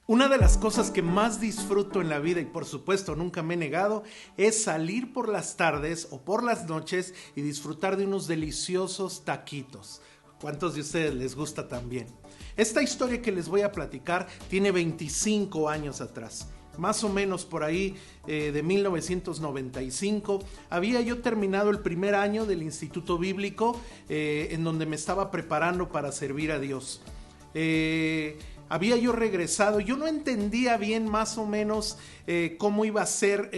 Una de las cosas que más disfruto en la vida y por supuesto nunca me he negado es salir por las tardes o por las noches y disfrutar de unos deliciosos taquitos. ¿Cuántos de ustedes les gusta también? Esta historia que les voy a platicar tiene 25 años atrás. Más o menos por ahí de 1995, había yo terminado el primer año del Instituto Bíblico en donde me estaba preparando para servir a Dios. Había yo regresado, yo no entendía bien más o menos cómo iba a ser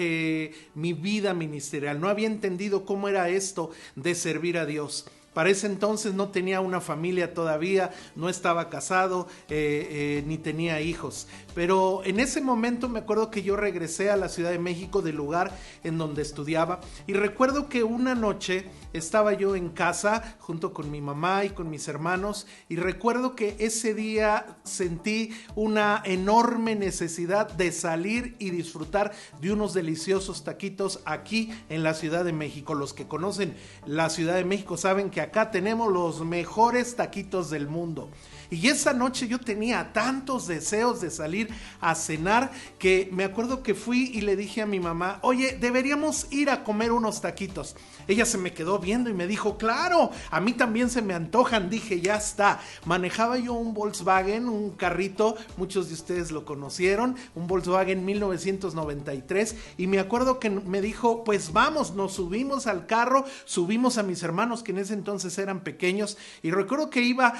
mi vida ministerial, no había entendido cómo era esto de servir a Dios. Para ese entonces no tenía una familia todavía, no estaba casado, ni tenía hijos. Pero en ese momento me acuerdo que yo regresé a la Ciudad de México del lugar en donde estudiaba. Y recuerdo que una noche estaba yo en casa junto con mi mamá y con mis hermanos. Y recuerdo que ese día sentí una enorme necesidad de salir y disfrutar de unos deliciosos taquitos aquí en la Ciudad de México. Los que conocen la Ciudad de México saben que acá tenemos los mejores taquitos del mundo. Y esa noche yo tenía tantos deseos de salir a cenar que me acuerdo que fui y le dije a mi mamá, oye, deberíamos ir a comer unos taquitos. Ella se me quedó viendo y me dijo, claro, a mí también se me antojan. Dije, ya está. Manejaba yo un Volkswagen, un carrito, muchos de ustedes lo conocieron, un Volkswagen 1993, y me acuerdo que me dijo, pues vamos, nos subimos al carro, subimos a mis hermanos que en ese entonces eran pequeños, y recuerdo que iba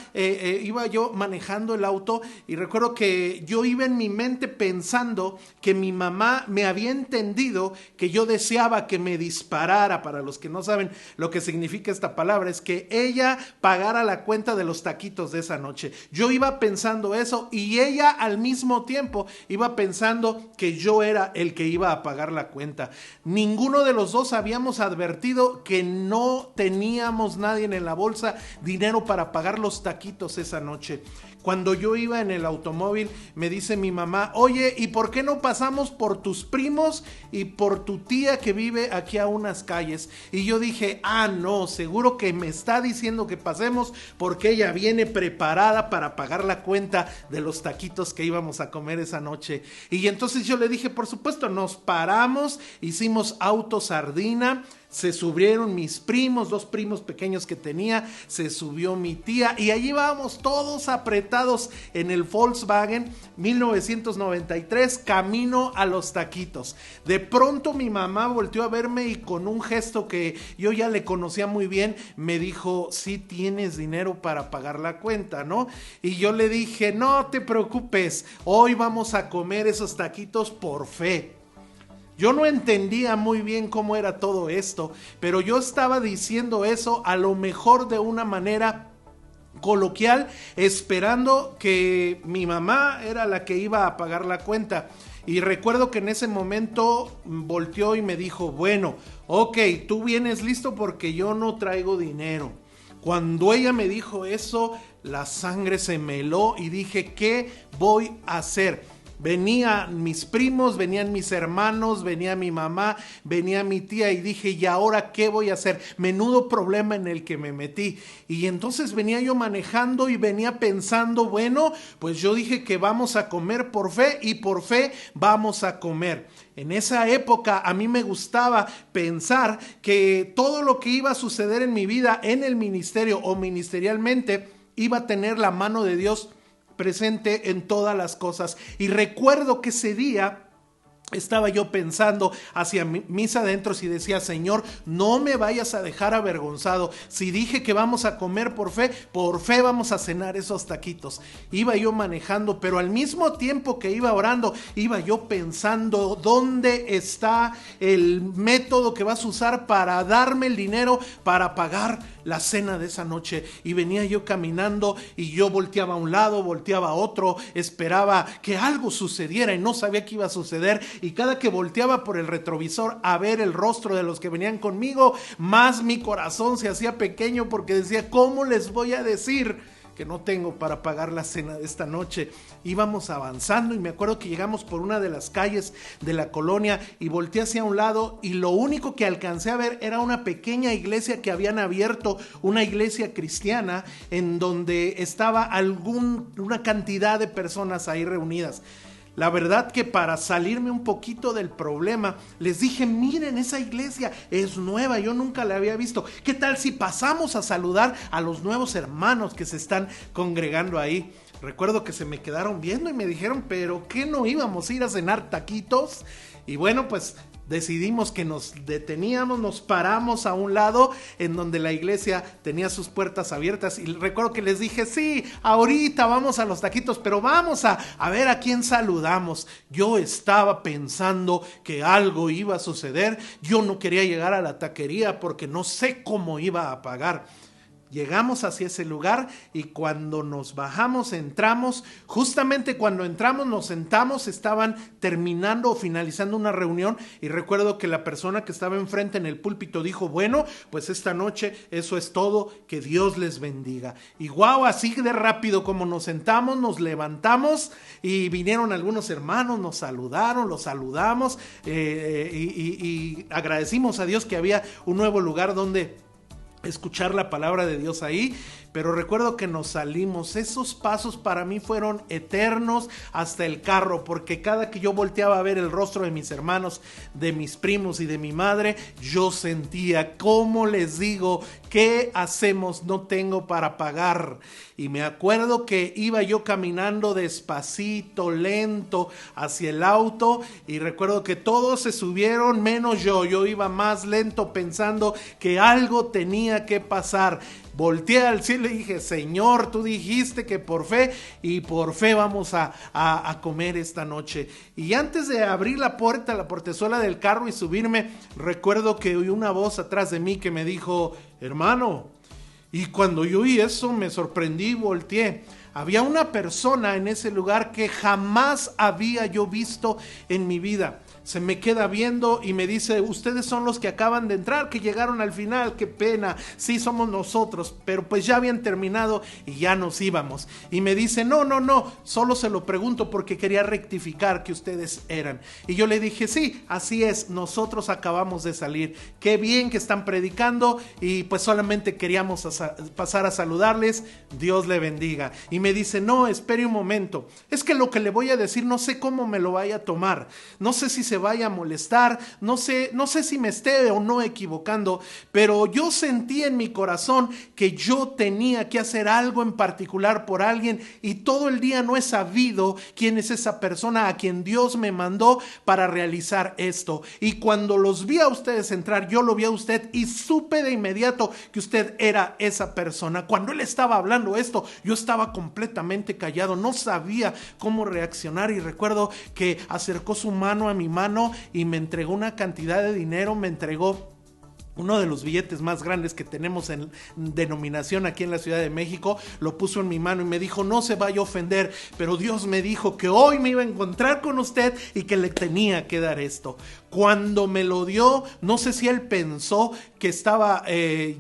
yo manejando el auto, y recuerdo que yo iba en mi mente pensando que mi mamá me había entendido que yo deseaba que me disparara. Para los que no saben lo que significa esta palabra, es que ella pagara la cuenta de los taquitos de esa noche. Yo iba pensando eso y ella al mismo tiempo iba pensando que yo era el que iba a pagar la cuenta. Ninguno de los dos habíamos advertido que no teníamos nadie en la bolsa dinero para pagar los taquitos esa noche. Cuando yo iba en el automóvil, me dice mi mamá, oye, ¿y por qué no pasamos por tus primos y por tu tía que vive aquí a unas calles? Y yo dije, no, seguro que me está diciendo que pasemos porque ella viene preparada para pagar la cuenta de los taquitos que íbamos a comer esa noche. Y entonces yo le dije, por supuesto, nos paramos, hicimos auto sardina. Se subieron mis primos, dos primos pequeños que tenía, se subió mi tía y allí íbamos todos apretados en el Volkswagen 1993 camino a los taquitos. De pronto mi mamá volteó a verme y con un gesto que yo ya le conocía muy bien, me dijo, sí tienes dinero para pagar la cuenta, ¿no? Y yo le dije, no te preocupes, hoy vamos a comer esos taquitos por fe. Yo no entendía muy bien cómo era todo esto, pero yo estaba diciendo eso a lo mejor de una manera coloquial, esperando que mi mamá era la que iba a pagar la cuenta. Y recuerdo que en ese momento volteó y me dijo, bueno, ok, tú vienes listo porque yo no traigo dinero. Cuando ella me dijo eso, la sangre se me heló y dije, ¿qué voy a hacer? Venían mis primos, venían mis hermanos, venía mi mamá, venía mi tía y dije, ¿y ahora qué voy a hacer? Menudo problema en el que me metí. Y entonces venía yo manejando y venía pensando, bueno, pues yo dije que vamos a comer por fe y por fe vamos a comer. En esa época a mí me gustaba pensar que todo lo que iba a suceder en mi vida, en el ministerio o ministerialmente, iba a tener la mano de Dios presente en todas las cosas. Y recuerdo que ese día estaba yo pensando hacia mis adentros y decía, Señor, no me vayas a dejar avergonzado. Si dije que vamos a comer por fe vamos a cenar esos taquitos. Iba yo manejando, pero al mismo tiempo que iba orando, iba yo pensando, ¿dónde está el método que vas a usar para darme el dinero para pagar la cena de esa noche? Y venía yo caminando y yo volteaba a un lado, volteaba a otro, esperaba que algo sucediera y no sabía qué iba a suceder. Y cada que volteaba por el retrovisor a ver el rostro de los que venían conmigo, más mi corazón se hacía pequeño porque decía, ¿cómo les voy a decir que no tengo para pagar la cena de esta noche? Íbamos avanzando y me acuerdo que llegamos por una de las calles de la colonia y volteé hacia un lado y lo único que alcancé a ver era una pequeña iglesia que habían abierto, una iglesia cristiana en donde estaba una cantidad de personas ahí reunidas. La verdad que para salirme un poquito del problema, les dije, miren, esa iglesia es nueva, yo nunca la había visto. ¿Qué tal si pasamos a saludar a los nuevos hermanos que se están congregando ahí? Recuerdo que se me quedaron viendo y me dijeron, ¿pero qué no íbamos a ir a cenar taquitos? Y bueno, pues decidimos que nos deteníamos, nos paramos a un lado en donde la iglesia tenía sus puertas abiertas y recuerdo que les dije, sí, ahorita vamos a los taquitos, pero vamos a ver a quién saludamos. Yo estaba pensando que algo iba a suceder, yo no quería llegar a la taquería porque no sé cómo iba a pagar. Llegamos hacia ese lugar y cuando nos bajamos, entramos, justamente cuando entramos nos sentamos, estaban terminando o finalizando una reunión y recuerdo que la persona que estaba enfrente en el púlpito dijo, bueno, pues esta noche eso es todo, que Dios les bendiga. Y guau, así de rápido como nos sentamos, nos levantamos y vinieron algunos hermanos, nos saludaron, los saludamos y agradecimos a Dios que había un nuevo lugar donde escuchar la palabra de Dios ahí, pero recuerdo que nos salimos. Esos pasos para mí fueron eternos hasta el carro, porque cada que yo volteaba a ver el rostro de mis hermanos, de mis primos y de mi madre, yo sentía, ¿cómo les digo? ¿Qué hacemos? No tengo para pagar. Y me acuerdo que iba yo caminando despacito, lento, hacia el auto, y recuerdo que todos se subieron menos yo. Yo iba más lento pensando que algo tenía que pasar. Volteé al cielo y dije, Señor, tú dijiste que por fe, y por fe vamos a comer esta noche. Y antes de abrir la portezuela del carro y subirme, recuerdo que oí una voz atrás de mí que me dijo, hermano. Y cuando yo oí eso me sorprendí y volteé. Había una persona en ese lugar que jamás había yo visto en mi vida. Se me queda viendo y me dice, ustedes son los que acaban de entrar, que llegaron al final, qué pena, sí somos nosotros, pero pues ya habían terminado y ya nos íbamos. Y me dice, no, solo se lo pregunto porque quería rectificar que ustedes eran. Y yo le dije, sí, así es, nosotros acabamos de salir, qué bien que están predicando y pues solamente queríamos pasar a saludarles, Dios le bendiga. Y me dice, no, espere un momento, es que lo que le voy a decir no sé cómo me lo vaya a tomar, no sé si se vaya a molestar, no sé si me esté o no equivocando, pero yo sentí en mi corazón que yo tenía que hacer algo en particular por alguien y todo el día no he sabido quién es esa persona a quien Dios me mandó para realizar esto. Y cuando los vi a ustedes entrar, yo lo vi a usted y supe de inmediato que usted era esa persona. Cuando él estaba hablando esto, yo estaba completamente callado, no sabía cómo reaccionar y recuerdo que acercó su mano a mi mano y me entregó una cantidad de dinero, me entregó uno de los billetes más grandes que tenemos en denominación aquí en la Ciudad de México, lo puso en mi mano y me dijo, no se vaya a ofender, pero Dios me dijo que hoy me iba a encontrar con usted y que le tenía que dar esto. Cuando me lo dio, no sé si él pensó que estaba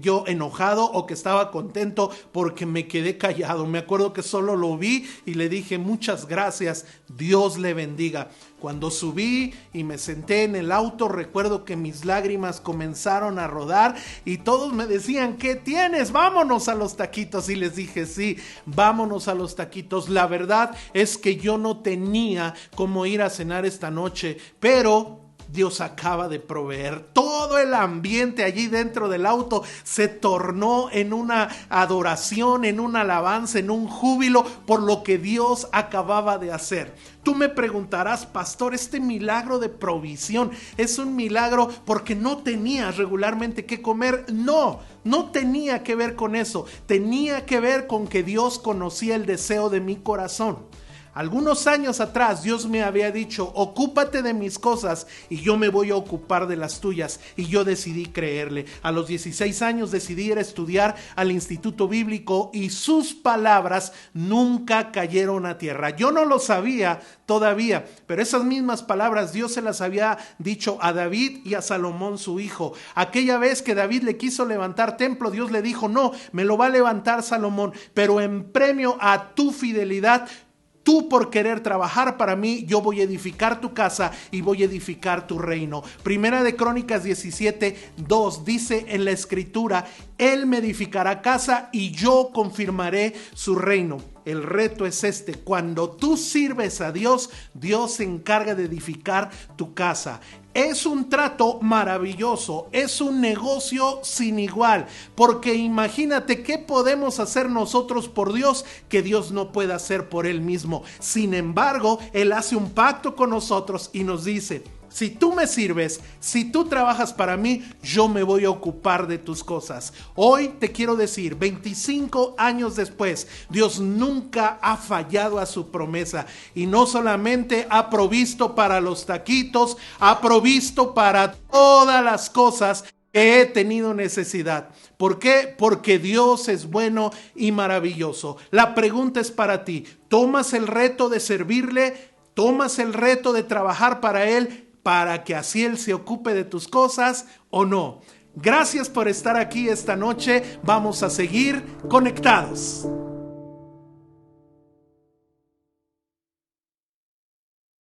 yo enojado o que estaba contento porque me quedé callado. Me acuerdo que solo lo vi y le dije, muchas gracias, Dios le bendiga. Cuando subí y me senté en el auto, recuerdo que mis lágrimas comenzaron a rodar y todos me decían, ¿qué tienes? Vámonos a los taquitos. Y les dije, sí, vámonos a los taquitos. La verdad es que yo no tenía cómo ir a cenar esta noche, pero Dios acaba de proveer. Todo el ambiente allí dentro del auto se tornó en una adoración, en una alabanza, en un júbilo por lo que Dios acababa de hacer. Tú me preguntarás, pastor, este milagro de provisión es un milagro porque no tenías regularmente qué comer. No tenía que ver con eso. Tenía que ver con que Dios conocía el deseo de mi corazón. Algunos años atrás Dios me había dicho, ocúpate de mis cosas y yo me voy a ocupar de las tuyas, y yo decidí creerle. A los 16 años decidí ir a estudiar al Instituto Bíblico y sus palabras nunca cayeron a tierra. Yo no lo sabía todavía, pero esas mismas palabras Dios se las había dicho a David y a Salomón su hijo. Aquella vez que David le quiso levantar templo, Dios le dijo, no, me lo va a levantar Salomón, pero en premio a tu fidelidad Tú por querer trabajar para mí, yo voy a edificar tu casa y voy a edificar tu reino. Primera de Crónicas 17:2 dice en la escritura, Él me edificará casa y yo confirmaré su reino. El reto es este: cuando tú sirves a Dios, Dios se encarga de edificar tu casa. Es un trato maravilloso, es un negocio sin igual, porque imagínate qué podemos hacer nosotros por Dios que Dios no puede hacer por Él mismo. Sin embargo, Él hace un pacto con nosotros y nos dice: si tú me sirves, si tú trabajas para mí, yo me voy a ocupar de tus cosas. Hoy te quiero decir, 25 años después, Dios nunca ha fallado a su promesa. Y no solamente ha provisto para los taquitos, ha provisto para todas las cosas que he tenido necesidad. ¿Por qué? Porque Dios es bueno y maravilloso. La pregunta es para ti: ¿tomas el reto de servirle? ¿Tomas el reto de trabajar para Él, para que así Él se ocupe de tus cosas o no? Gracias por estar aquí esta noche. Vamos a seguir conectados.